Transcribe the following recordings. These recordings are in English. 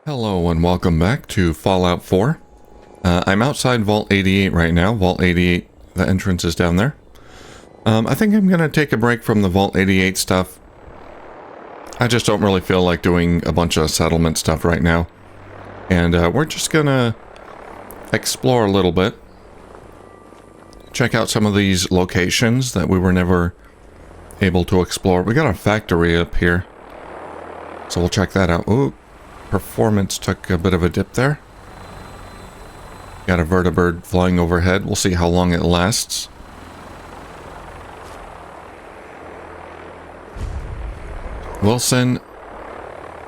Hello and welcome back to Fallout 4. I'm outside Vault 88 right now. Vault 88, the entrance is down there. I think I'm going to take a break from the Vault 88 stuff. I just don't really feel like doing a bunch of settlement stuff right now. And we're just going to explore a little bit. Check out some of these locations that we were never able to explore. We got a factory up here, so we'll check that out. Ooh. Performance took a bit of a dip there. Got a vertibird flying overhead. We'll see how long it lasts. Wilson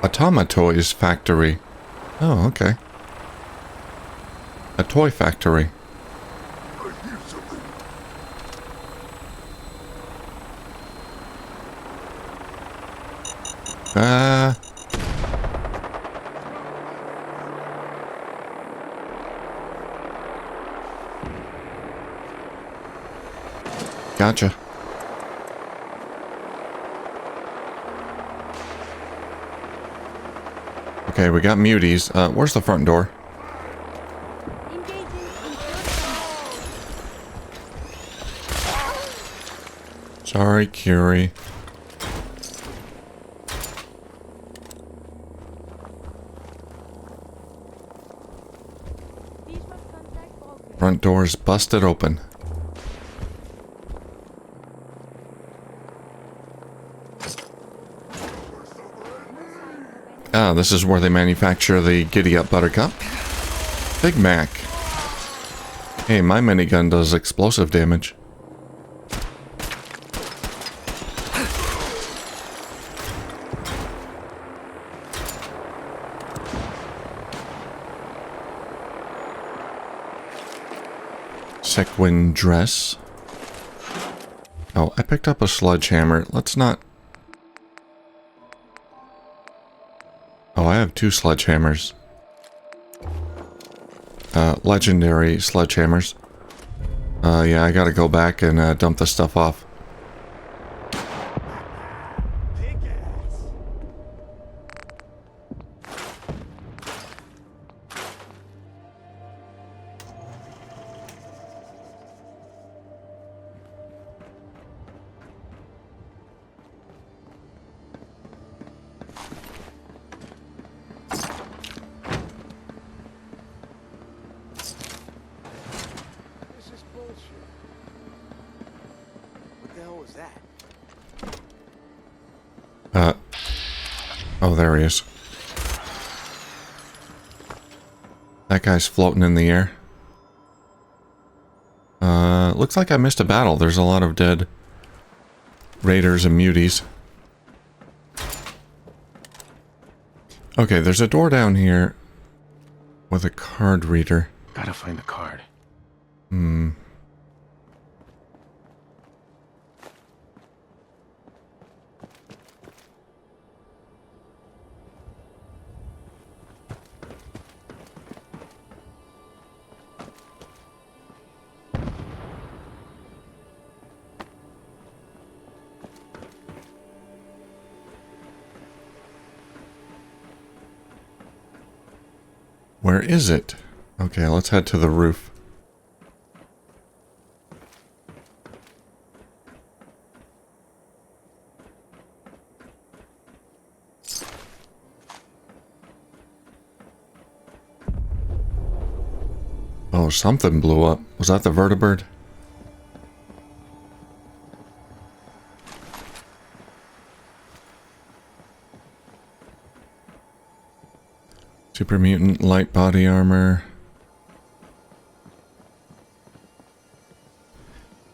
Automatoys Factory. Oh, okay. A toy factory. Gotcha. Okay, we got muties. Where's the front door? Sorry, Curie. Front door's busted open. Ah, this is where they manufacture the Giddy-Up Buttercup. Big Mac. Hey, my minigun does explosive damage. Sequin dress. Oh, I picked up a sledgehammer. Let's not... Oh, I have two sledgehammers. Legendary sledgehammers. Yeah, I gotta go back and dump this stuff off. Oh, there he is. That guy's floating in the air. Looks like I missed a battle. There's a lot of dead raiders and muties. Okay, there's a door down here with a card reader. Gotta find the card. Where is it? Okay, let's head to the roof. Oh, something blew up. Was that the vertibird? Super mutant light body armor.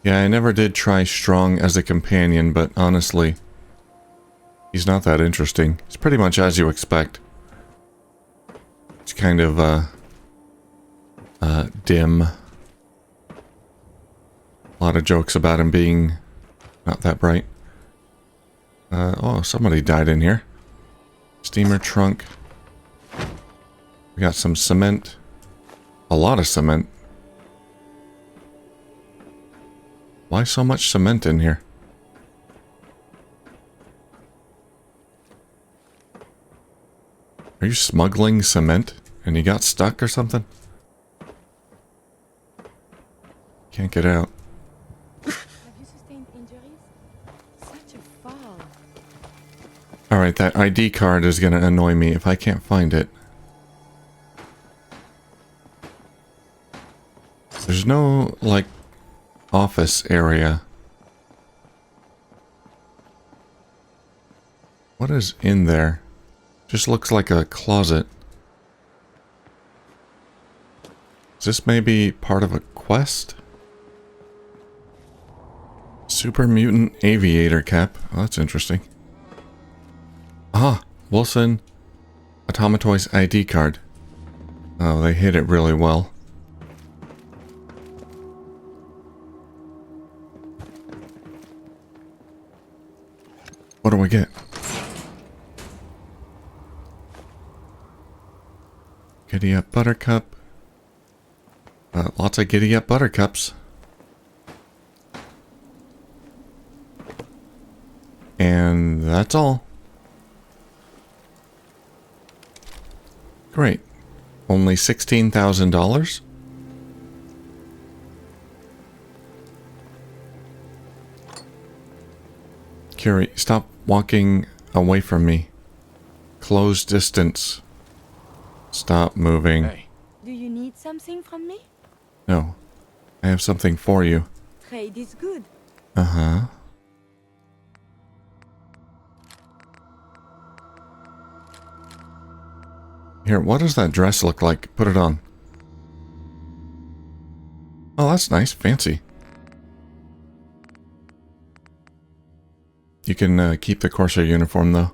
Yeah, I never did try Strong as a companion, but honestly, he's not that interesting. It's pretty much as you expect. It's kind of, dim. A lot of jokes about him being not that bright. Oh, somebody died in here. Steamer trunk. We got some cement. A lot of cement. Why so much cement in here? Are you smuggling cement and you got stuck or something? Can't get out. Have you sustained injuries? Such a fall. Alright, that ID card is gonna annoy me if I can't find it. There's no, like, office area. What is in there? Just looks like a closet. Is this maybe part of a quest? Super Mutant Aviator Cap. Oh, that's interesting. Ah, Wilson Automatoy's ID card. Oh, they hid it really well. What do we get? Giddy up buttercup. Lots of giddy up buttercups. And that's all. Great. Only $16,000? Curie, stop walking away from me. Close distance. Stop moving. Hey. Do you need something from me? No. I have something for you. Trade is good. Uh-huh. Here, what does that dress look like? Put it on. Oh, that's nice. Fancy. You can keep the Corsair uniform, though.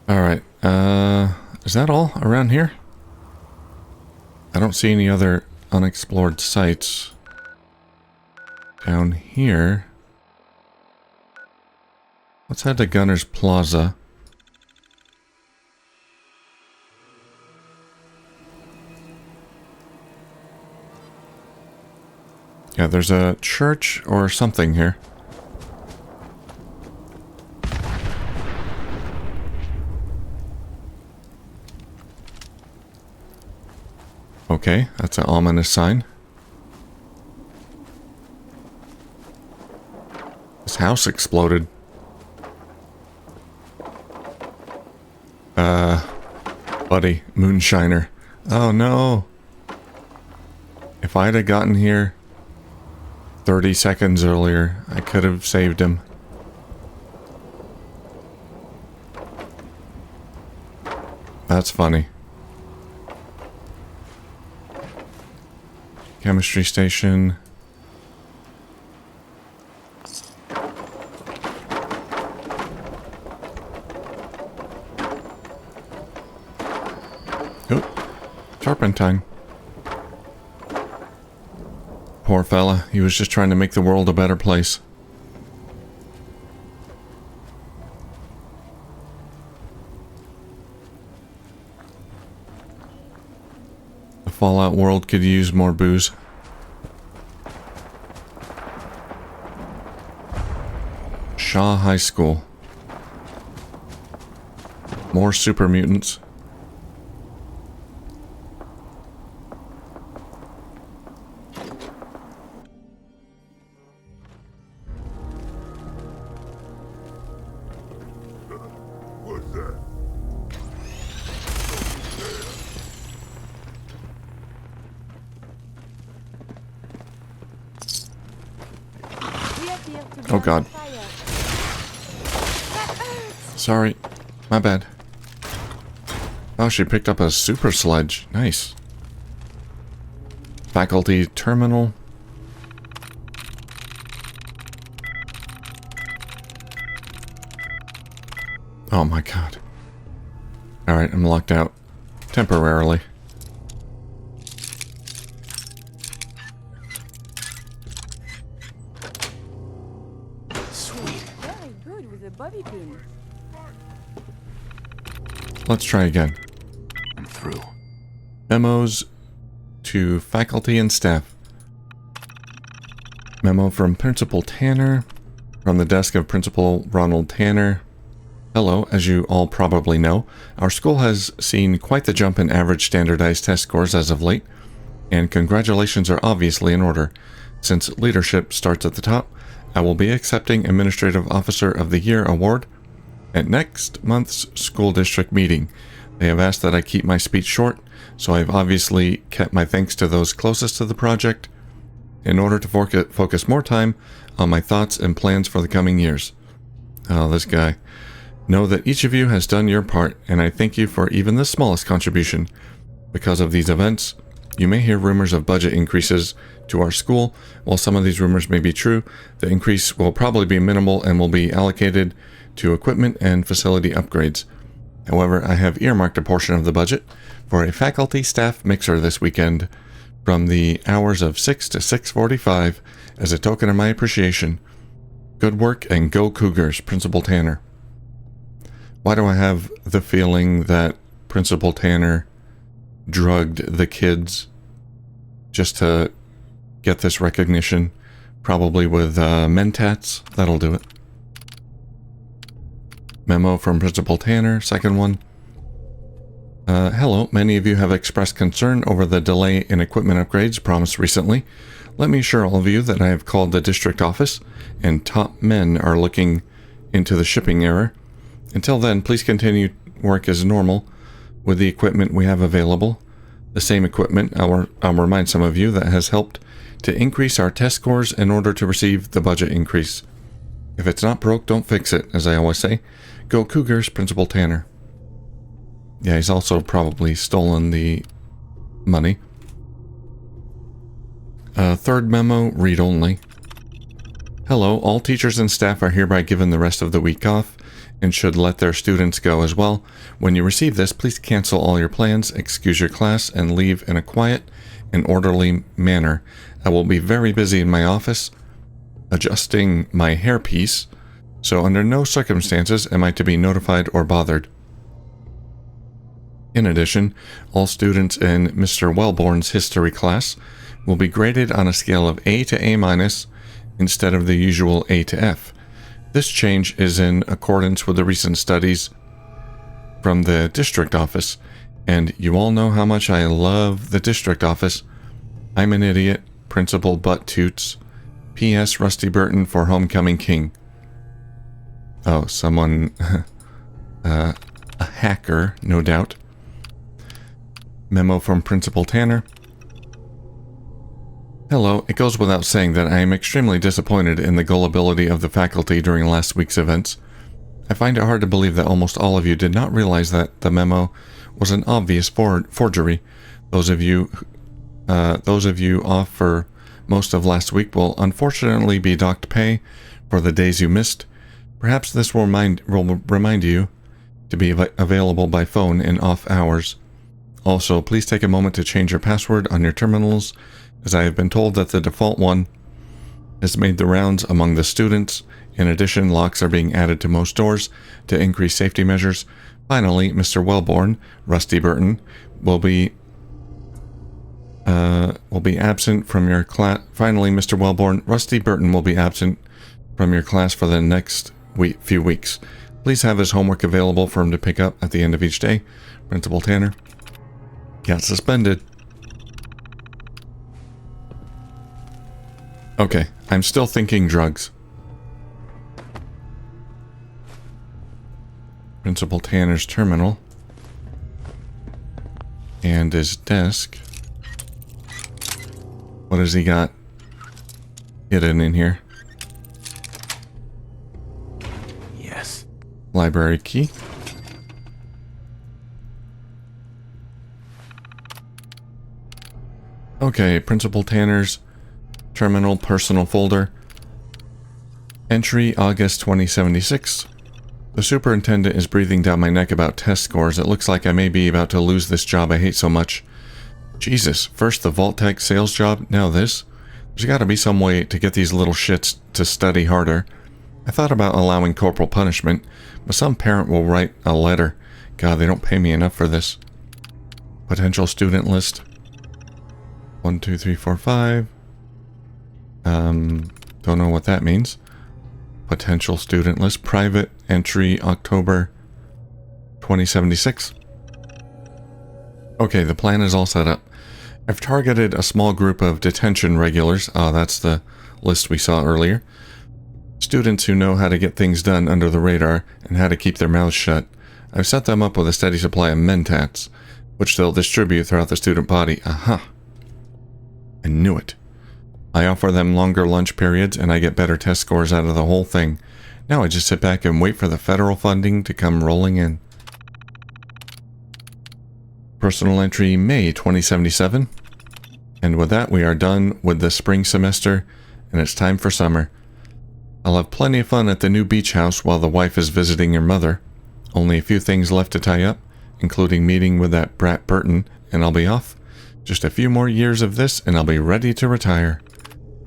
Alright, is that all around here? I don't see any other unexplored sites. Down here. Let's head to Gunner's Plaza. Yeah, there's a church or something here. Okay, that's an ominous sign. This house exploded. Buddy, Moonshiner. Oh no! If I'd have gotten here 30 seconds earlier, I could have saved him. That's funny. Chemistry station. Oh, Turpentine. Poor fella, he was just trying to make the world a better place. The Fallout world could use more booze. Shaw High School. More super mutants. What's that? We appear to be Oh, under God. fire. Sorry, my bad. Oh, she picked up a super sledge. Nice. Faculty terminal. Oh my god. Alright, I'm locked out. Temporarily. Sweet. Very good with a bobby pin. Let's try again. I'm through. Memos to faculty and staff. Memo from Principal Tanner, from the desk of Principal Ronald Tanner. Hello, as you all probably know, our school has seen quite the jump in average standardized test scores as of late, and congratulations are obviously in order. Since leadership starts at the top, I will be accepting Administrative Officer of the Year award at next month's school district meeting. They have asked that I keep my speech short, so I've obviously kept my thanks to those closest to the project in order to focus more time on my thoughts and plans for the coming years. Oh, this guy. Know that each of you has done your part, and I thank you for even the smallest contribution. Because of these events, you may hear rumors of budget increases to our school. While some of these rumors may be true, the increase will probably be minimal and will be allocated to equipment and facility upgrades. However, I have earmarked a portion of the budget for a faculty staff mixer this weekend from the hours of 6 to 6:45 as a token of my appreciation. Good work and go Cougars, Principal Tanner. Why do I have the feeling that Principal Tanner drugged the kids just to get this recognition? Probably with Mentats. That'll do it. Memo from Principal Tanner, second one. Hello, many of you have expressed concern over the delay in equipment upgrades promised recently. Let me assure all of you that I have called the district office, and top men are looking into the shipping error. Until then, please continue work as normal with the equipment we have available. The same equipment, I'll remind some of you, that has helped to increase our test scores in order to receive the budget increase. If it's not broke, don't fix it, as I always say. Go Cougars, Principal Tanner. Yeah, he's also probably stolen the money. Third memo, read only. Hello, all teachers and staff are hereby given the rest of the week off and should let their students go as well. When you receive this, please cancel all your plans, excuse your class, and leave in a quiet and orderly manner. I will be very busy in my office adjusting my hairpiece, so under no circumstances am I to be notified or bothered. In addition, all students in Mr. Wellborn's history class will be graded on a scale of A to A- instead of the usual A to F. This change is in accordance with the recent studies from the district office, and you all know how much I love the district office. I'm an idiot, Principal Butt Toots. P.S. Rusty Burton for Homecoming King. Oh, someone... a hacker, no doubt. Memo from Principal Tanner. Hello, it goes without saying that I am extremely disappointed in the gullibility of the faculty during last week's events. I find it hard to believe that almost all of you did not realize that the memo was an obvious forgery. Those of you off for most of last week will unfortunately be docked pay for the days you missed. Perhaps this will remind you to be available by phone in off hours. Also, please take a moment to change your password on your terminals, as I have been told that the default one has made the rounds among the students. In addition, locks are being added to most doors to increase safety measures. Finally, Mr. Wellborn, Rusty Burton, will be absent from your class. Finally, Mr. Wellborn, Rusty Burton will be absent from your class for the next few weeks. Please have his homework available for him to pick up at the end of each day. Principal Tanner. Got suspended. Okay, I'm still thinking drugs. Principal Tanner's terminal. And his desk. What has he got hidden in here? Yes. Library key. Okay, Principal Tanner's terminal personal folder. Entry August 2076. The superintendent is breathing down my neck about test scores. It looks like I may be about to lose this job I hate so much. Jesus, first the Vault Tech sales job, now this. There's got to be some way to get these little shits to study harder. I thought about allowing corporal punishment, but some parent will write a letter. God, they don't pay me enough for this. Potential student list. 1, 2, 3, 4, 5. Don't know what that means. Potential student list. Private entry October 2076. Okay, the plan is all set up. I've targeted a small group of detention regulars. Oh, that's the list we saw earlier. Students who know how to get things done under the radar and how to keep their mouths shut. I've set them up with a steady supply of mentats, which they'll distribute throughout the student body. Aha! I knew it. I offer them longer lunch periods and I get better test scores out of the whole thing. Now I just sit back and wait for the federal funding to come rolling in. Personal entry May 2077. And with that, we are done with the spring semester, and it's time for summer. I'll have plenty of fun at the new beach house while the wife is visiting her mother. Only a few things left to tie up, including meeting with that brat Burton, and I'll be off. Just a few more years of this, and I'll be ready to retire.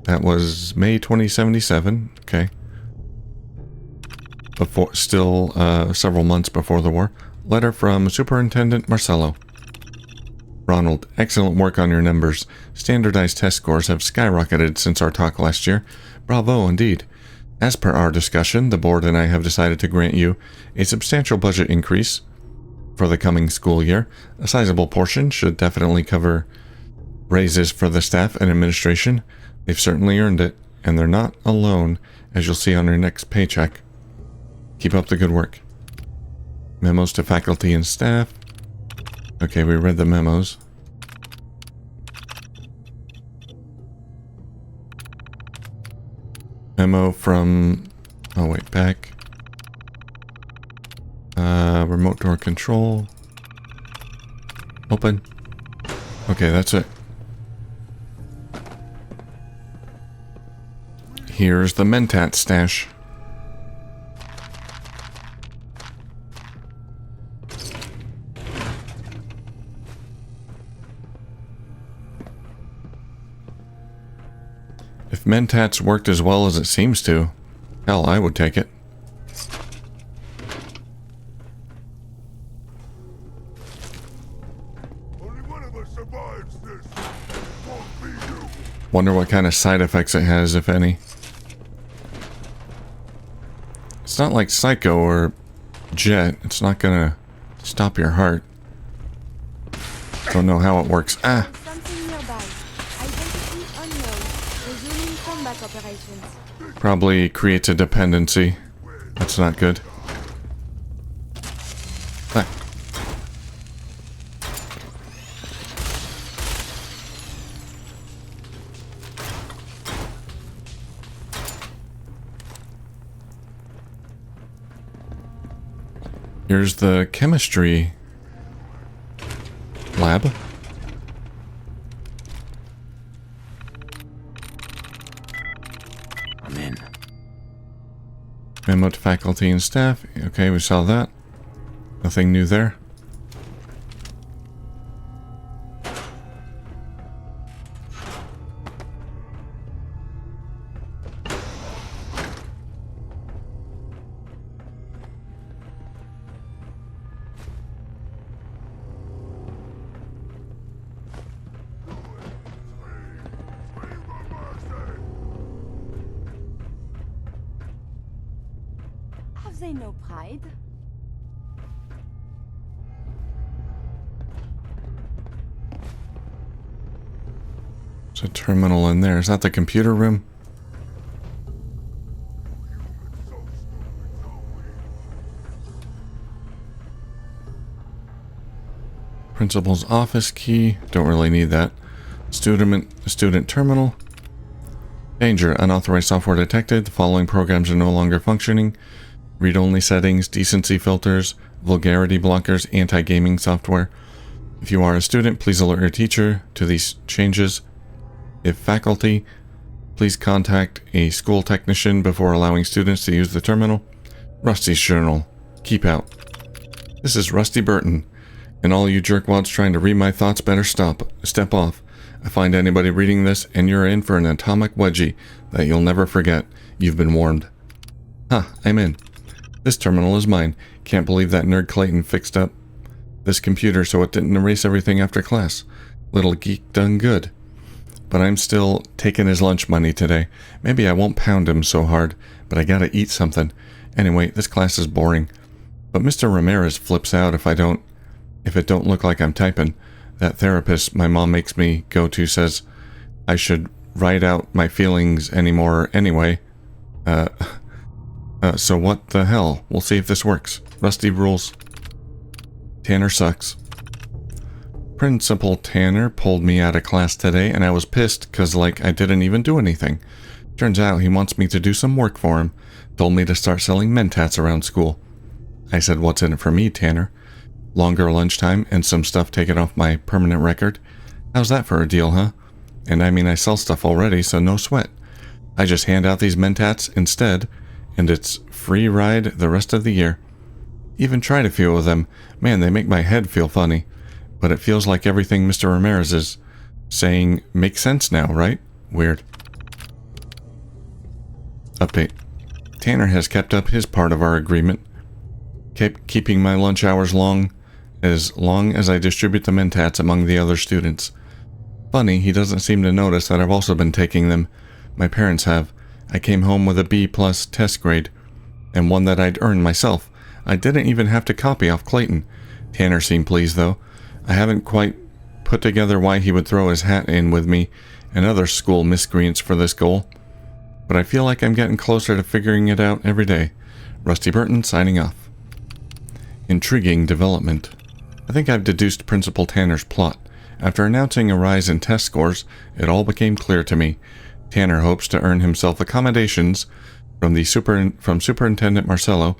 That was May 2077. Okay. Still several months before the war. Letter from Superintendent Marcello. Ronald, excellent work on your numbers. Standardized test scores have skyrocketed since our talk last year. Bravo, indeed. As per our discussion, the board and I have decided to grant you a substantial budget increase for the coming school year. A sizable portion should definitely cover raises for the staff and administration. They've certainly earned it, and they're not alone, as you'll see on your next paycheck. Keep up the good work. Memos to faculty and staff. Okay, we read the memos. Memo from... oh wait, back. Remote door control. Open. Okay, that's it. Here's the mentat stash. If mentats worked as well as it seems to, hell, I would take it. Only one of us survives this. Won't be you. Wonder what kind of side effects it has, if any. It's not like Psycho or Jet. It's not gonna stop your heart. Don't know how it works. Ah! Something nearby. Identity unknown. Resuming combat operations. Probably creates a dependency. That's not good. Ah. Here's the chemistry lab. I'm in. Memo to faculty and staff. Okay, we saw that. Nothing new there. Have they no pride? There's a terminal in there. Is that the computer room? Principal's office key. Don't really need that. Student terminal. Danger. Unauthorized software detected. The following programs are no longer functioning. Read-only settings, decency filters, vulgarity blockers, anti-gaming software. If you are a student, please alert your teacher to these changes. If faculty, please contact a school technician before allowing students to use the terminal. Rusty's journal. Keep out. This is Rusty Burton, and all you jerkwads trying to read my thoughts better step off. I find anybody reading this, and you're in for an atomic wedgie that you'll never forget. You've been warned. I'm in. This terminal is mine. Can't believe that nerd Clayton fixed up this computer so it didn't erase everything after class. Little geek done good. But I'm still taking his lunch money today. Maybe I won't pound him so hard, but I gotta eat something. Anyway, this class is boring. But Mr. Ramirez flips out if it don't look like I'm typing. That therapist my mom makes me go to says I should write out my feelings anymore anyway. So what the hell? We'll see if this works. Rusty rules. Tanner sucks. Principal Tanner pulled me out of class today and I was pissed because like I didn't even do anything. Turns out he wants me to do some work for him. Told me to start selling mentats around school. I said, what's in it for me, Tanner? Longer lunchtime and some stuff taken off my permanent record. How's that for a deal, huh? And I mean I sell stuff already, so no sweat. I just hand out these mentats instead, and it's free ride the rest of the year. Even tried a few of them. Man, they make my head feel funny. But it feels like everything Mr. Ramirez is saying makes sense now, right? Weird. Update. Tanner has kept up his part of our agreement. Kept keeping my lunch hours long as I distribute the mentats among the other students. Funny, he doesn't seem to notice that I've also been taking them. My parents have. I came home with a B+ test grade, and one that I'd earned myself. I didn't even have to copy off Clayton. Tanner seemed pleased, though. I haven't quite put together why he would throw his hat in with me and other school miscreants for this goal, but I feel like I'm getting closer to figuring it out every day. Rusty Burton signing off. Intriguing development. I think I've deduced Principal Tanner's plot. After announcing a rise in test scores, it all became clear to me. Tanner hopes to earn himself accommodations from Superintendent Marcello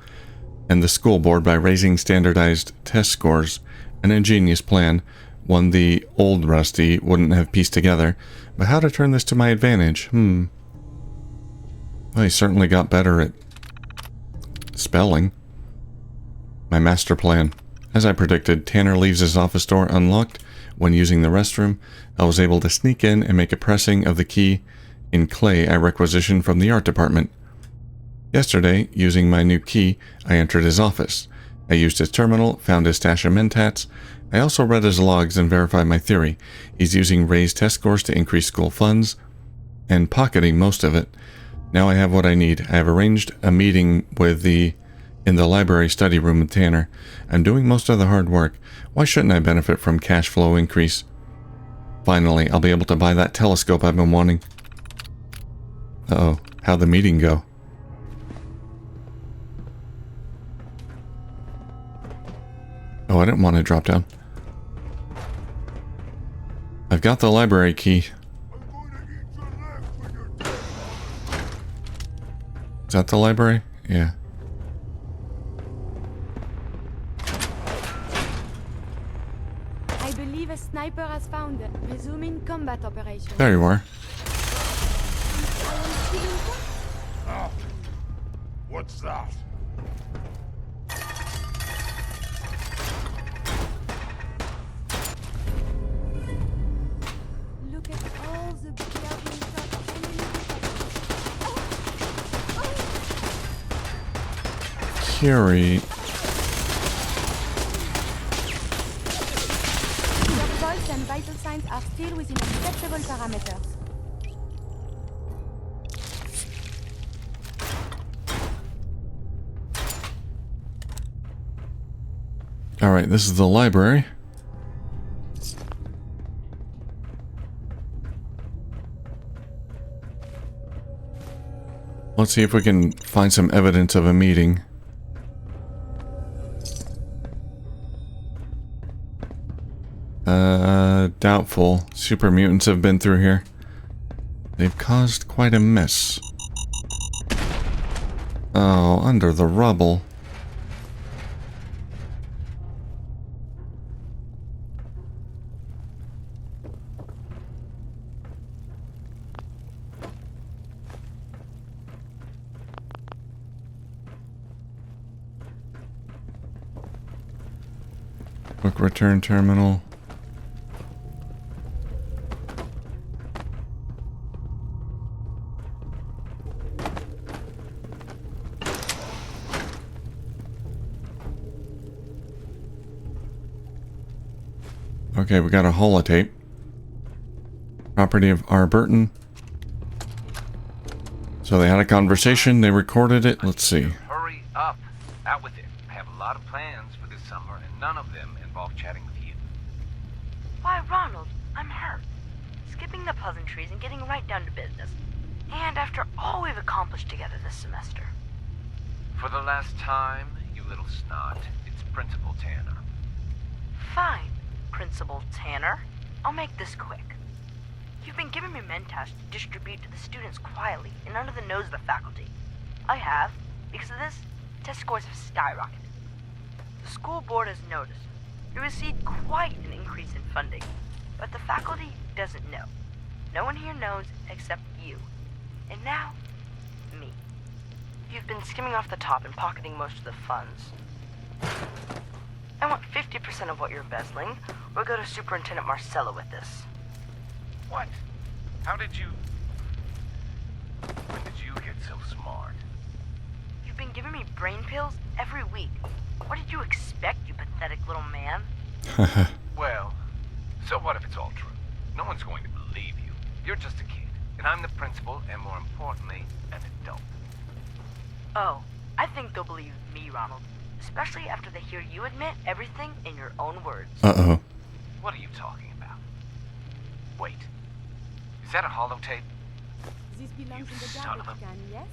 and the school board by raising standardized test scores. An ingenious plan, one the old Rusty wouldn't have pieced together, but how to turn this to my advantage? Well, he certainly got better at spelling. My master plan. As I predicted, Tanner leaves his office door unlocked. When using the restroom, I was able to sneak in and make a pressing of the key in clay I requisitioned from the art department. Yesterday, using my new key, I entered his office. I used his terminal, found his stash of mentats. I also read his logs and verified my theory. He's using raised test scores to increase school funds and pocketing most of it. Now I have what I need. I have arranged a meeting in the library study room with Tanner. I'm doing most of the hard work. Why shouldn't I benefit from cash flow increase? Finally, I'll be able to buy that telescope I've been wanting. Uh-oh. How'd the meeting go? Oh, I didn't want to drop down. I've got the library key. Is that the library? Yeah. I believe a sniper has found it. Resuming combat operation. There you are. Ah, what's that? Look at all the buildings of enemy. Curie. Your pulse and vital signs are still within acceptable parameters. Alright, this is the library. Let's see if we can find some evidence of a meeting. Doubtful. Super mutants have been through here. They've caused quite a mess. Oh, under the rubble. Quick return terminal. Okay, we got a holotape. Property of R. Burton. So they had a conversation, they recorded it. Let's see. Hurry up. Out with it. I have a lot of plans for this summer, and none of them involve chatting with you. Why, Ronald, I'm hurt. Skipping the pleasantries and getting right down to business. And after all we've accomplished together this semester. For the last time, you little snot, it's Principal Tanner. Fine, Principal Tanner. I'll make this quick. You've been giving me mentats to distribute to the students quietly and under the nose of the faculty. I have. Because of this, test scores have skyrocketed. The school board has noticed. You received quite an increase in funding, but the faculty doesn't know. No one here knows except you. And now, me. You've been skimming off the top and pocketing most of the funds. I want 50% of what you're embezzling. We'll go to Superintendent Marcella with this. What? How did you... When did you get so smart? You've been giving me brain pills every week. What did you expect, you pathetic little man? Well, so what if it's all true? No one's going to believe you. You're just a kid, and I'm the principal, and more importantly, an adult. Oh, I think they'll believe me, Ronald. Especially after they hear you admit everything in your own words. Uh-oh. What are you talking about? Wait. Is that a holotape? This belongs in the son of garbage a- can, yes?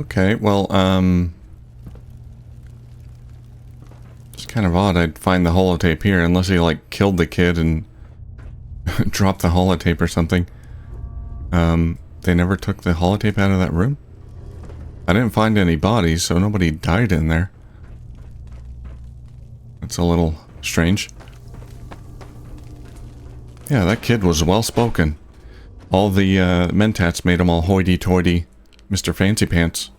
Okay, well, it's kind of odd I'd find the holotape here, unless he, like, killed the kid and dropped the holotape or something. They never took the holotape out of that room? I didn't find any bodies, so nobody died in there. That's a little strange. Yeah, that kid was well-spoken. All the mentats made him all hoity-toity Mr. Fancy Pants.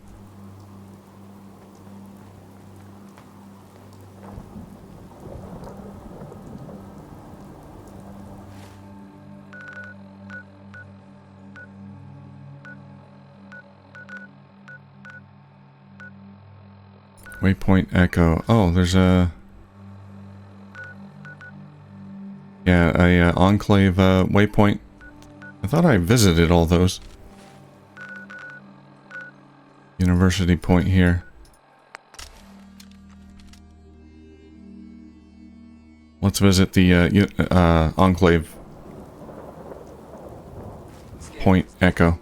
Waypoint Echo. Oh, there's a... Yeah, a Enclave waypoint. I thought I visited all those. University point here. Let's visit the Enclave point Echo.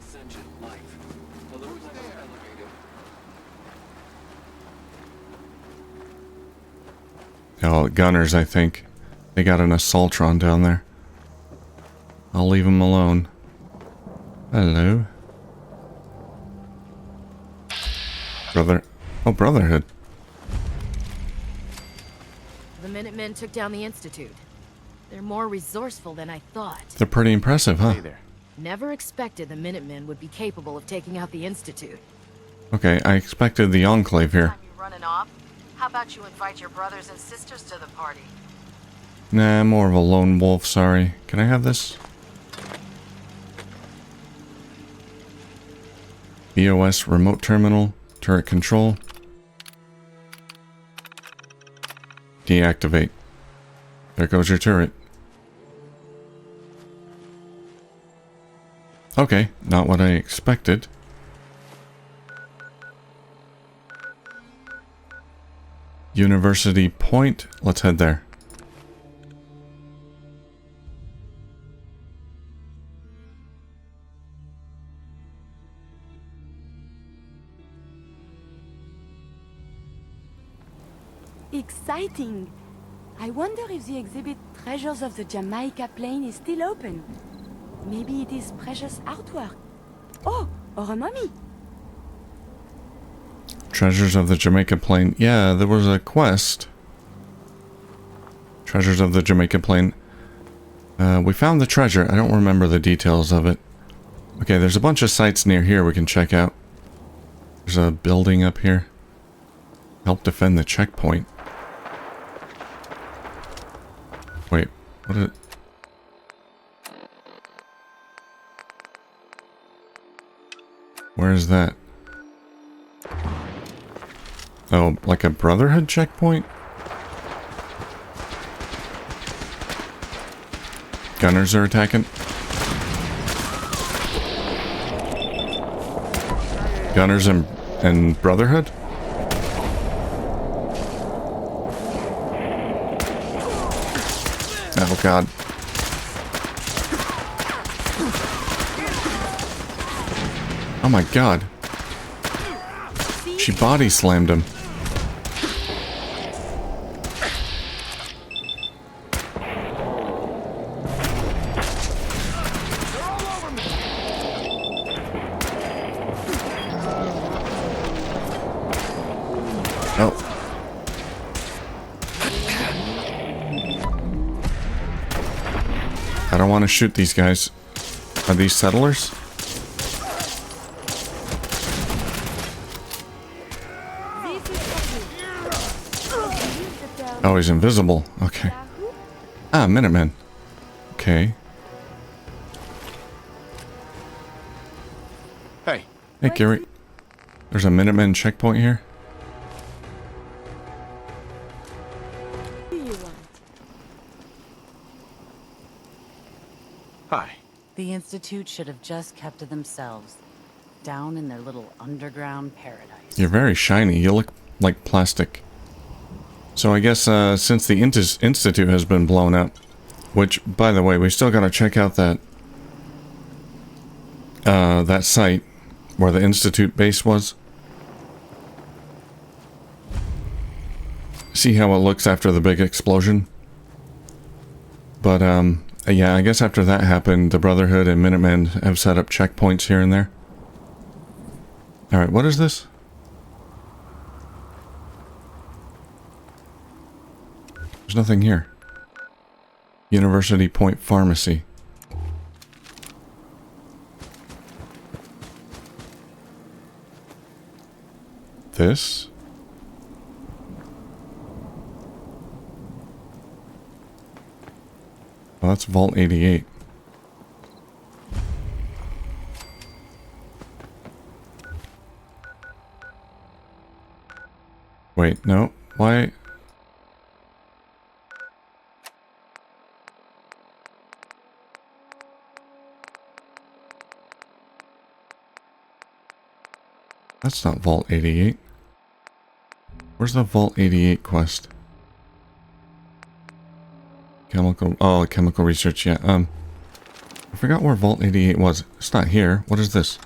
Oh, gunners, I think. They got an Assaultron down there. I'll leave them alone. Hello. Brother. Oh, Brotherhood. The Minutemen took down the Institute. They're more resourceful than I thought. They're pretty impressive, huh? Hey there. Never expected the Minutemen would be capable of taking out the Institute. Okay, I expected the Enclave here. Time you running off? How about you invite your brothers and sisters to the party? Nah, I'm more of a lone wolf, sorry. Can I have this? BOS remote terminal, turret control. Deactivate. There goes your turret. Okay, not what I expected. University Point. Let's head there. Exciting! I wonder if the exhibit Treasures of the Jamaica Plain is still open. Maybe it is precious artwork. Oh, or a mummy. Treasures of the Jamaica Plain. Yeah, there was a quest. Treasures of the Jamaica Plain. We found the treasure. I don't remember the details of it. Okay, there's a bunch of sites near here we can check out. There's a building up here. Help defend the checkpoint. Wait, what is it? Where is that? Oh, like a Brotherhood checkpoint? Gunners are attacking. Gunners and Brotherhood? Oh god. Oh my god. She body slammed him. Oh. I don't want to shoot these guys. Are these settlers? Oh, he's invisible. Okay. Ah, Minutemen. Okay. Hey. Hey, Gary. There's a Minutemen checkpoint here. What do you want? Hi. The Institute should have just kept to themselves, down in their little underground paradise. You're very shiny. You look like plastic. So I guess since the Institute has been blown up, which, by the way, we still gotta check out that that site where the Institute base was. See how it looks after the big explosion. But yeah, I guess after that happened, the Brotherhood and Minutemen have set up checkpoints here and there. Alright, what is this? There's nothing here. University Point Pharmacy. This? Well, that's Vault 88. Wait, no. Why? That's not Vault 88. Where's the Vault 88 quest? Chemical... Oh, chemical research, yeah. I forgot where Vault 88 was. It's not here. What is this?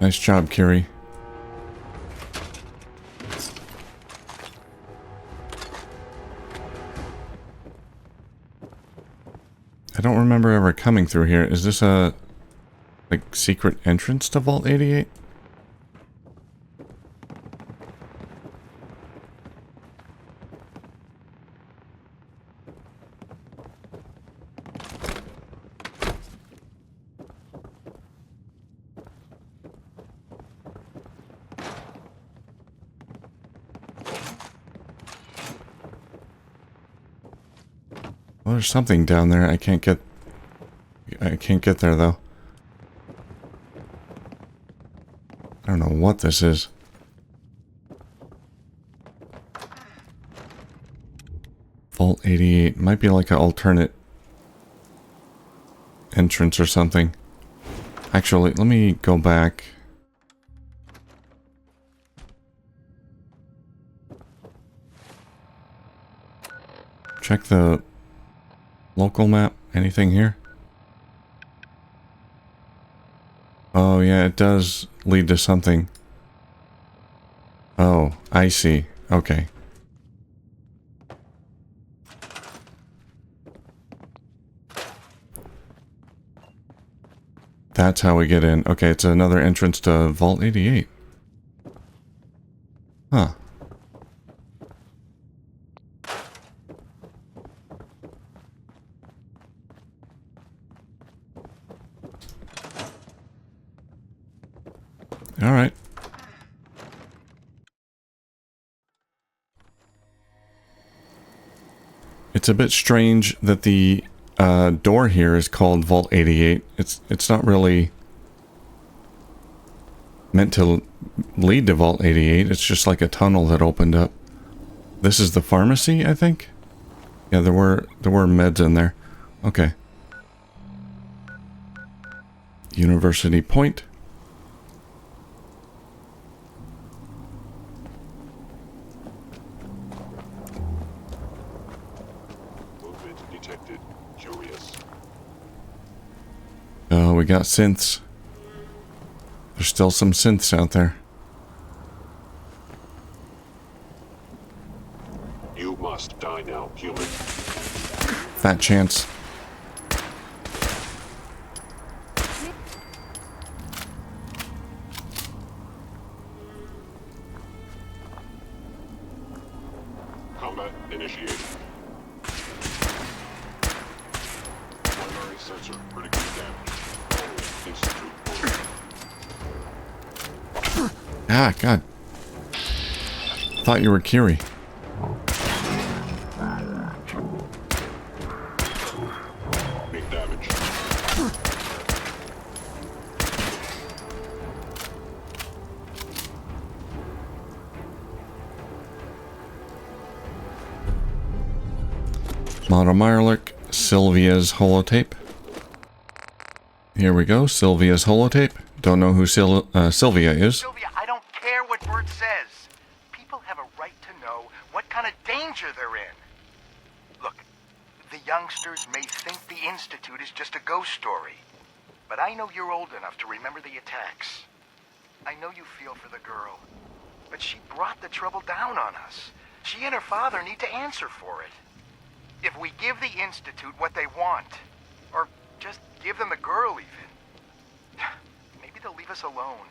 Nice job, Kiri. I don't remember ever coming through here. Is this a, like, secret entrance to Vault 88? Well, there's something down there. I can't get there though. I don't know what this is. Vault 88 might be like an alternate entrance or something. Actually, let me go back. Check the local map. Anything here? Oh yeah, it does lead to something. Oh, I see. Okay. That's how we get in. Okay, it's another entrance to Vault 88. Huh. All right. It's a bit strange that the door here is called Vault 88. It's not really meant to lead to Vault 88. It's just like a tunnel that opened up. This is the pharmacy, I think. Yeah, there were meds in there. Okay. University Point. Movement detected. Curious. Oh, we got synths. There's still some synths out there. You must die now, human. Fat chance. Combat initiated. Primary sensor critically damaged. Institute order. Ah, God. Thought you were Kiri. Big damage. Monomirlic, Sylvia's holotape. Here we go, Sylvia's holotape. Don't know who Sylvia is. Sylvia, I don't care what Bert says. People have a right to know what kind of danger they're in. Look, the youngsters may think the Institute is just a ghost story. But I know you're old enough to remember the attacks. I know you feel for the girl. But she brought the trouble down on us. She and her father need to answer for it. If we give the Institute what they want, or just give them the girl even, maybe they'll leave us alone.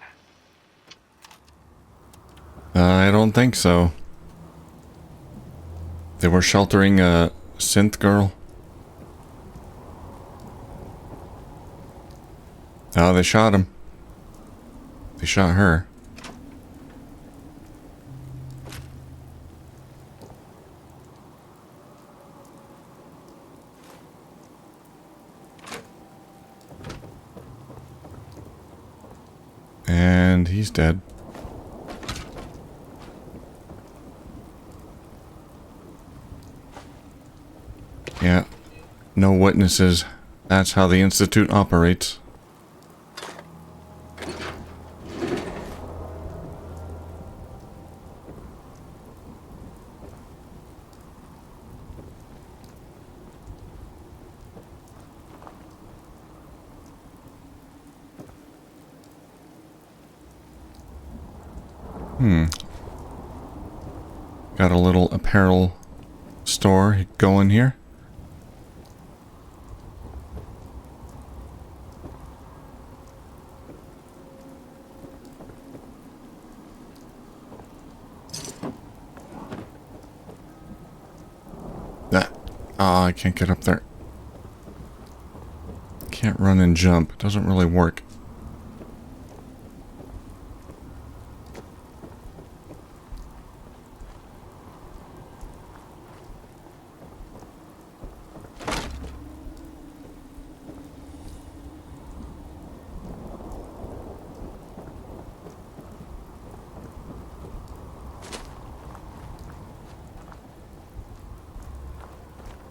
I don't think so. They were sheltering a synth girl. Oh, they shot him. They shot her. And he's dead. Yeah, no witnesses. That's how the Institute operates. Got a little apparel store going here. Oh, I can't get up there. Can't run and jump. It doesn't really work.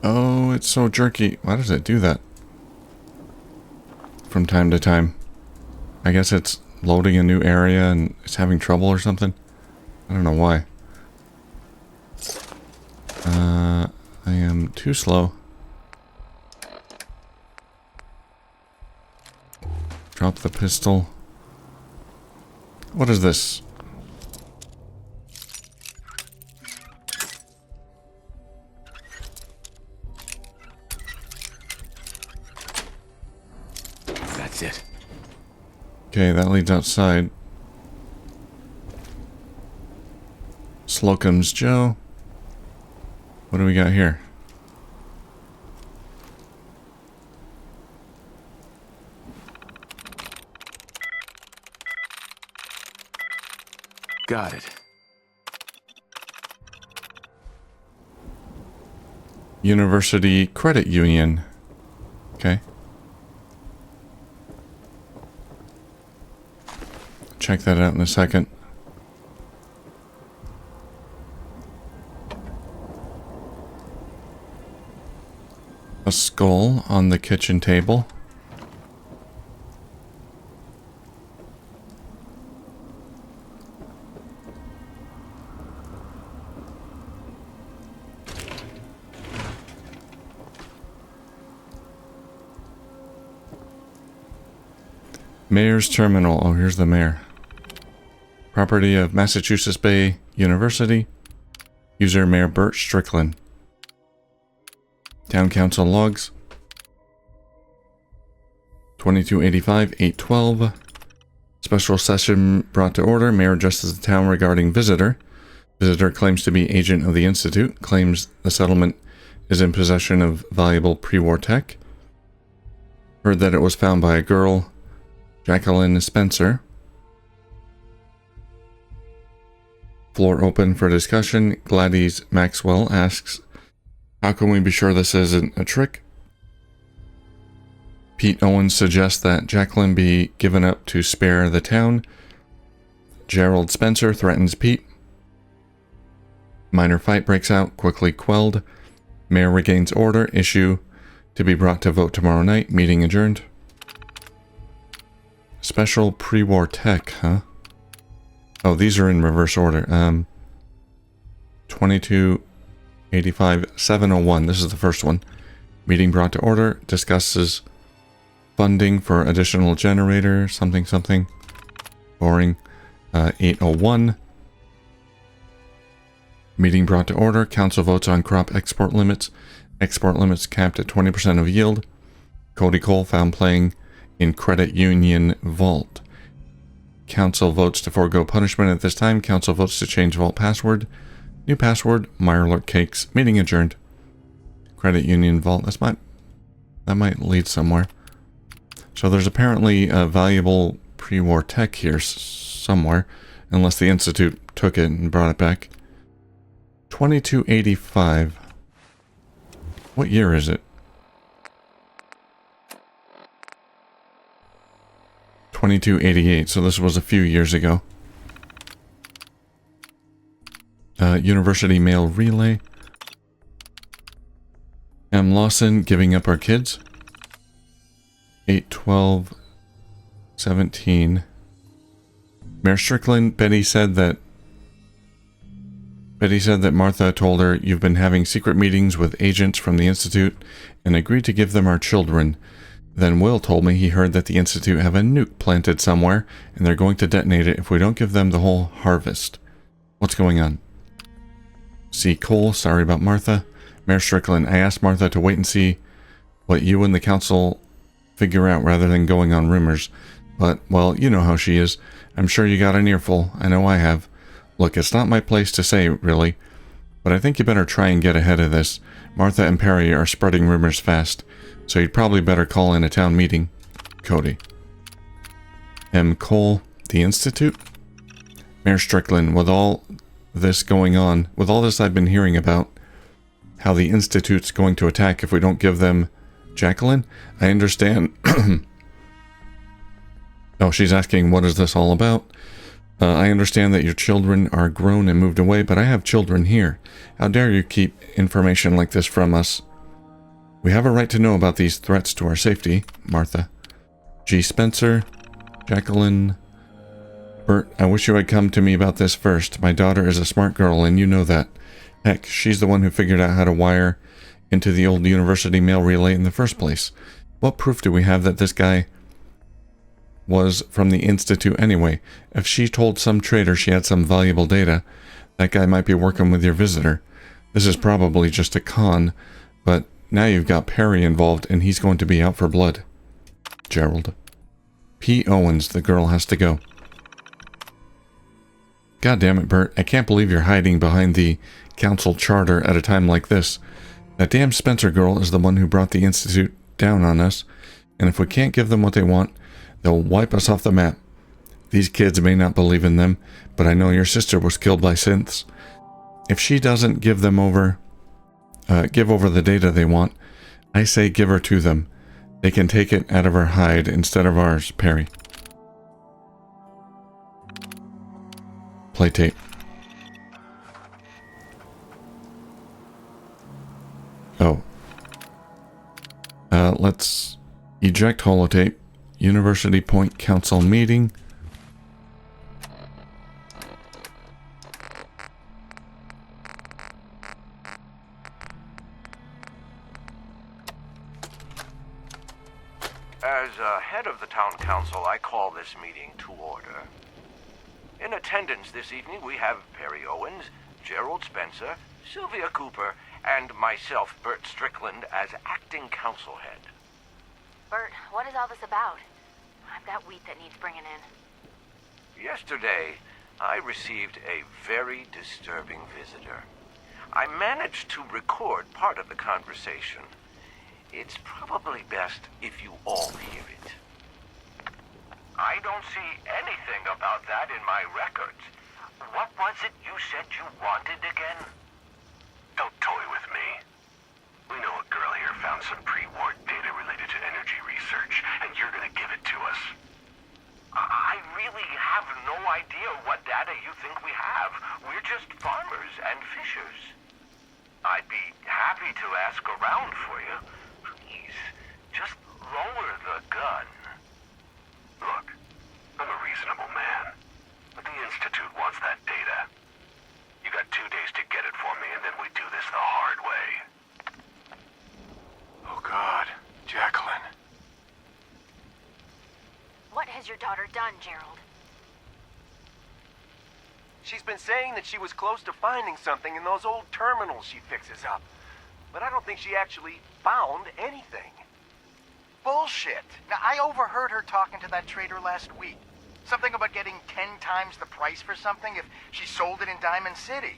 Oh, it's so jerky. Why does it do that? From time to time. I guess it's loading a new area and it's having trouble or something. I don't know why. I am too slow. Drop the pistol. What is this? That's it. Okay, that leads outside. Slocum's Joe. What do we got here? Got it. University Credit Union. Okay. Check that out in a second. A skull on the kitchen table. Mayor's Terminal. Oh, here's the mayor. Property of Massachusetts Bay University. User Mayor Bert Strickland. Town Council logs. 2285-812. Special session brought to order. Mayor addresses the town regarding visitor. Visitor claims to be agent of the Institute. Claims the settlement is in possession of valuable pre-war tech. Heard that it was found by a girl, Jacqueline Spencer. Floor open for discussion. Gladys Maxwell asks, how can we be sure this isn't a trick? Pete Owens suggests that Jacqueline be given up to spare the town. Gerald Spencer threatens Pete. Minor fight breaks out, quickly quelled. Mayor regains order. Issue to be brought to vote tomorrow night. Meeting adjourned. Special pre-war tech, huh? Oh, these are in reverse order. 2285-701. This is the first one. Meeting brought to order. Discusses funding for additional generator. Something, something. Boring. 801. Meeting brought to order. Council votes on crop export limits. Export limits capped at 20% of yield. Cody Cole found playing in Credit Union Vault. Council votes to forego punishment at this time. Council votes to change vault password. New password, Mirelurk Cakes. Meeting adjourned. Credit Union Vault. That might lead somewhere. So there's apparently a valuable pre-war tech here somewhere. Unless the Institute took it and brought it back. 2285. What year is it? 2288, so this was a few years ago. University Mail Relay. M. Lawson giving up our kids. 812-17. Mayor Strickland, Betty said that Martha told her, you've been having secret meetings with agents from the Institute and agreed to give them our children. Then Will told me he heard that the Institute have a nuke planted somewhere, and they're going to detonate it if we don't give them the whole harvest. What's going on? C. Cole, sorry about Martha. Mayor Strickland, I asked Martha to wait and see what you and the council figure out rather than going on rumors. But, well, you know how she is. I'm sure you got an earful. I know I have. Look, it's not my place to say, really. But I think you better try and get ahead of this. Martha and Perry are spreading rumors fast. So you'd probably better call in a town meeting. Cody. M. Cole, the Institute? Mayor Strickland, with all this going on, with all this I've been hearing about, how the Institute's going to attack if we don't give them Jacqueline, I understand. Oh, she's asking, what is this all about? I understand that your children are grown and moved away, but I have children here. How dare you keep information like this from us? We have a right to know about these threats to our safety, Martha. G. Spencer, Jacqueline, Bert, I wish you had come to me about this first. My daughter is a smart girl, and you know that. Heck, she's the one who figured out how to wire into the old university mail relay in the first place. What proof do we have that this guy was from the Institute anyway? If she told some traitor she had some valuable data, that guy might be working with your visitor. This is probably just a con, but now you've got Perry involved and he's going to be out for blood. Gerald. P. Owens, the girl has to go. God damn it, Bert. I can't believe you're hiding behind the council charter at a time like this. That damn Spencer girl is the one who brought the Institute down on us, and if we can't give them what they want, they'll wipe us off the map. These kids may not believe in them, but I know your sister was killed by synths. If she doesn't give over the data they want, I say give her to them. They can take it out of her hide instead of ours, Perry. Play tape. Oh. Let's eject holotape. University Point Council meeting. As head of the town council, I call this meeting to order. In attendance this evening, we have Perry Owens, Gerald Spencer, Sylvia Cooper, and myself, Bert Strickland, as acting council head. Bert, what is all this about? I've got wheat that needs bringing in. Yesterday, I received a very disturbing visitor. I managed to record part of the conversation. It's probably best if you all hear it. I don't see anything about that in my records. What was it you said you wanted again? Don't toy with me. We know a girl here found some pre-war data related to energy research, and you're gonna give it to us. I really have no idea what data you think we have. We're just farmers and fishers. I'd be happy to ask around for you. Please, just lower the gun. Look, I'm a reasonable man, but the Institute wants that data. You got 2 days to get it for me, and then we do this the hard way. Oh God, Jacqueline. What has your daughter done, Gerald? She's been saying that she was close to finding something in those old terminals she fixes up. But I don't think she actually found anything. Bullshit. Now, I overheard her talking to that trader last week. Something about getting 10 times the price for something if she sold it in Diamond City.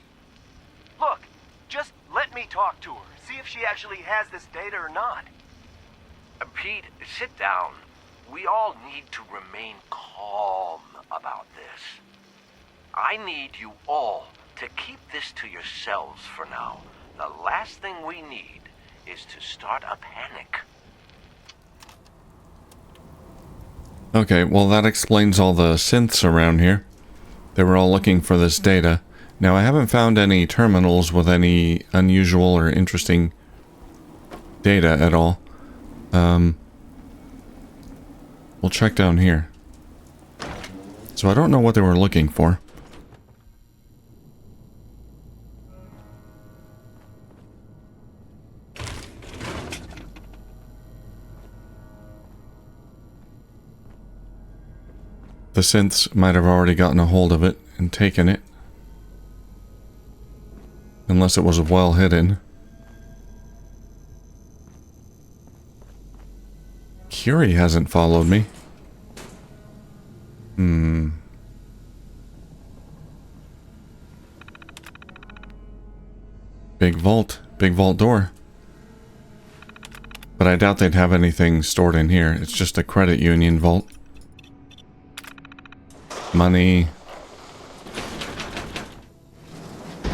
Look, just let me talk to her. See if she actually has this data or not. Pete, sit down. We all need to remain calm about this. I need you all to keep this to yourselves for now. The last thing we need is to start a panic. Okay, well that explains all the synths around here. They were all looking for this data. Now I haven't found any terminals with any unusual or interesting data at all. We'll check down here. So I don't know what they were looking for. The synths might have already gotten a hold of it and taken it. Unless it was well hidden. Curie hasn't followed me. Big vault door. But I doubt they'd have anything stored in here. It's just a credit union vault. Money.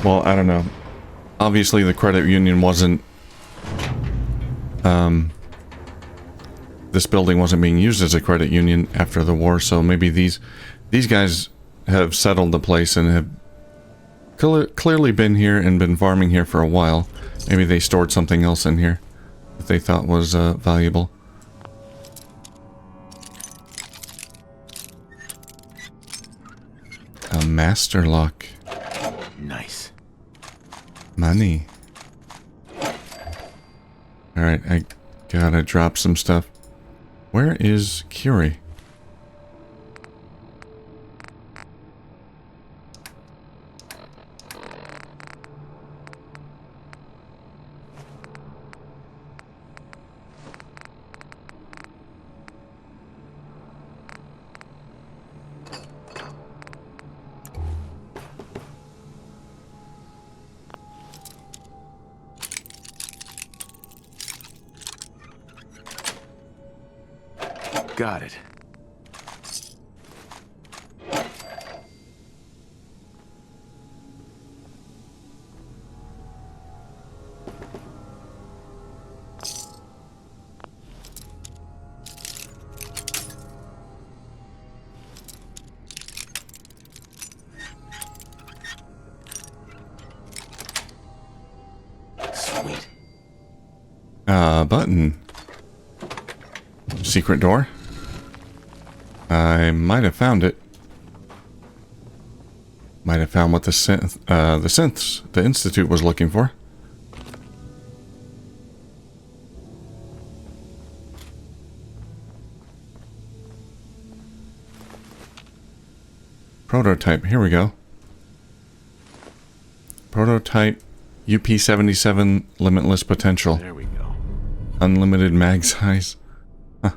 Well, I don't know. Obviously the credit union wasn't this building wasn't being used as a credit union after the war, so maybe these guys have settled the place and have clearly been here and been farming here for a while. Maybe they stored something else in here that they thought was valuable. A master lock. Nice. Money. Alright, I gotta drop some stuff. Where is Curie? Got it. Sweet. Button. Secret door. I might have found it. Might have found what the synths the Institute was looking for. Prototype. Here we go. Prototype UP-77 limitless potential. There we go. Unlimited mag size. Huh.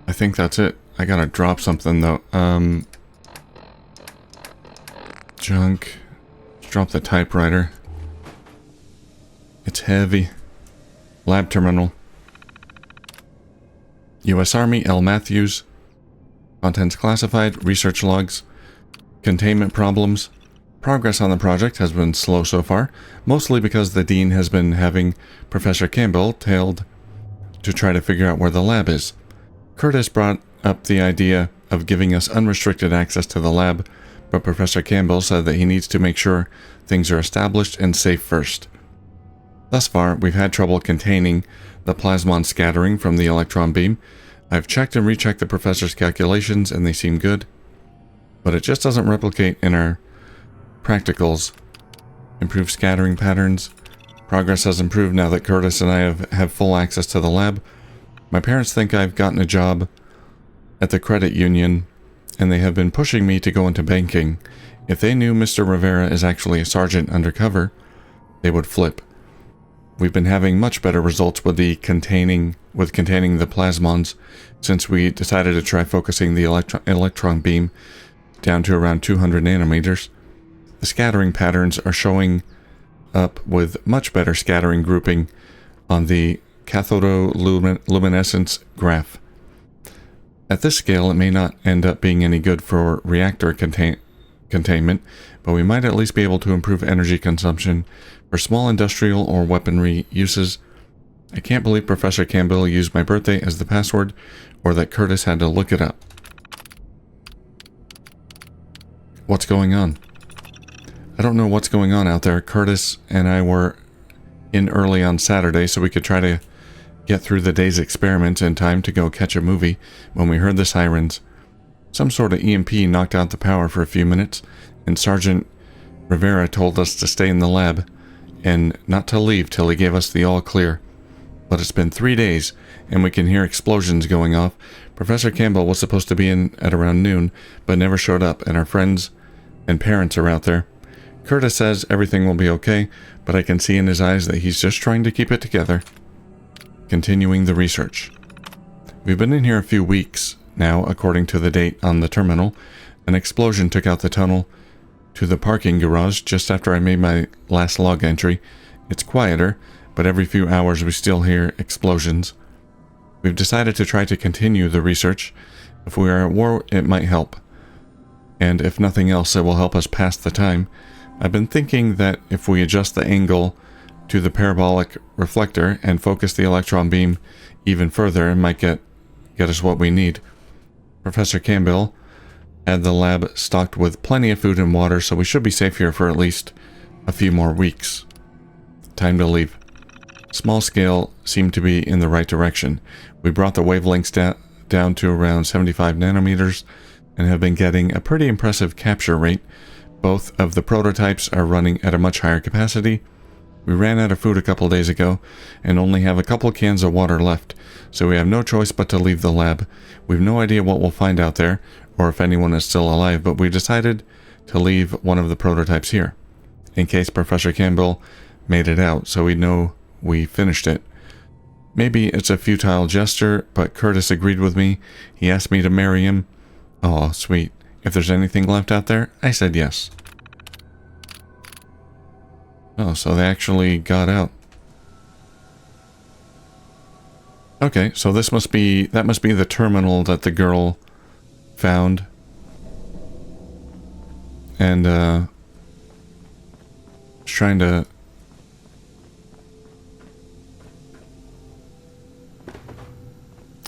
I think that's it. I gotta drop something though. Junk. Drop the typewriter. It's heavy. Lab terminal. U.S. Army, L. Matthews. Contents classified. Research logs. Containment problems. Progress on the project has been slow so far, mostly because the Dean has been having Professor Campbell tailed to try to figure out where the lab is. Curtis brought up the idea of giving us unrestricted access to the lab, but Professor Campbell said that he needs to make sure things are established and safe first. Thus far, we've had trouble containing the plasmon scattering from the electron beam. I've checked and rechecked the professor's calculations and they seem good, but it just doesn't replicate in our practicals. Improved scattering patterns. Progress has improved now that Curtis and I have full access to the lab. My parents think I've gotten a job at the credit union and they have been pushing me to go into banking. If they knew Mr. Rivera is actually a sergeant undercover, they would flip. We've been having much better results with containing the plasmons since we decided to try focusing the electron beam down to around 200 nanometers. The scattering patterns are showing up with much better scattering grouping on the cathodoluminescence graph. At this scale, it may not end up being any good for reactor containment, but we might at least be able to improve energy consumption for small industrial or weaponry uses. I can't believe Professor Campbell used my birthday as the password, or that Curtis had to look it up. What's going on? I don't know what's going on out there. Curtis and I were in early on Saturday so we could try to get through the day's experiment in time to go catch a movie when we heard the sirens. Some sort of EMP knocked out the power for a few minutes, and Sergeant Rivera told us to stay in the lab and not to leave till he gave us the all clear. But it's been 3 days and we can hear explosions going off. Professor Campbell was supposed to be in at around noon but never showed up, and our friends and parents are out there. Curtis says everything will be okay, but I can see in his eyes that he's just trying to keep it together. Continuing the research. We've been in here a few weeks now, according to the date on the terminal. An explosion took out the tunnel to the parking garage just after I made my last log entry. It's quieter, but every few hours we still hear explosions. We've decided to try to continue the research. If we are at war, it might help. And if nothing else, it will help us pass the time. I've been thinking that if we adjust the angle to the parabolic reflector and focus the electron beam even further, it might get us what we need. Professor Campbell had the lab stocked with plenty of food and water, so we should be safe here for at least a few more weeks. Time to leave. Small scale seemed to be in the right direction. We brought the wavelengths down to around 75 nanometers and have been getting a pretty impressive capture rate. Both of the prototypes are running at a much higher capacity. We ran out of food a couple days ago and only have a couple cans of water left, so we have no choice but to leave the lab. We've no idea what we'll find out there or if anyone is still alive, but we decided to leave one of the prototypes here in case Professor Campbell made it out, so we know we finished it. Maybe it's a futile gesture, but Curtis agreed with me. He asked me to marry him. Oh, sweet. If there's anything left out there, I said yes. Oh, so they actually got out. Okay, so that must be the terminal that the girl found. And, was trying to...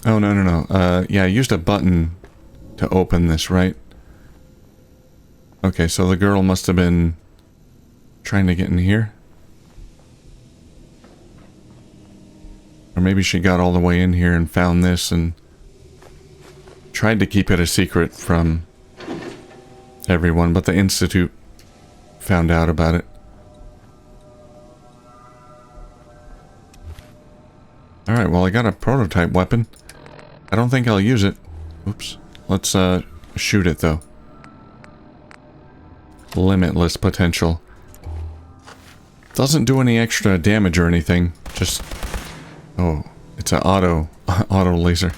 Oh, no. Yeah, I used a button to open this, right? Okay, so the girl must have been trying to get in here. Or maybe she got all the way in here and found this and tried to keep it a secret from everyone, but the Institute found out about it. Alright, well I got a prototype weapon. I don't think I'll use it. Oops. Let's shoot it though. Limitless potential. Doesn't do any extra damage or anything. Just... Oh, it's an auto laser.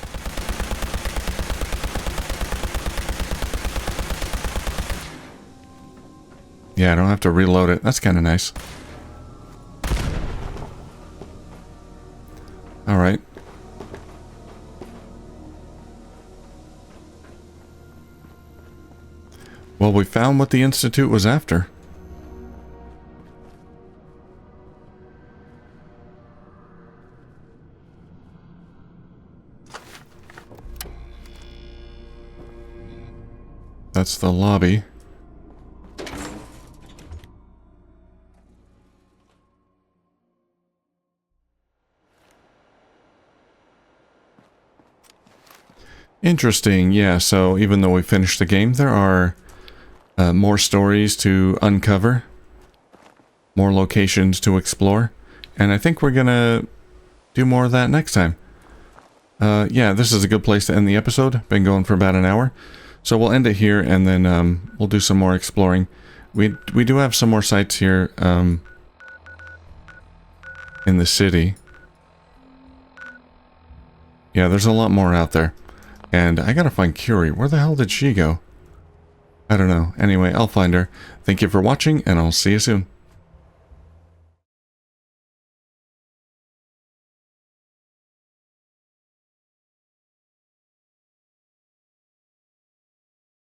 Yeah, I don't have to reload it. That's kind of nice. Alright. Well, we found what the Institute was after. That's the lobby. Interesting, yeah, so even though we finished the game, there are more stories to uncover, more locations to explore, and I think we're gonna do more of that next time. Yeah, this is a good place to end the episode. Been going for about an hour. So we'll end it here, and then we'll do some more exploring. We do have some more sites here in the city. Yeah, there's a lot more out there. And I gotta find Curie. Where the hell did she go? I don't know. Anyway, I'll find her. Thank you for watching, and I'll see you soon.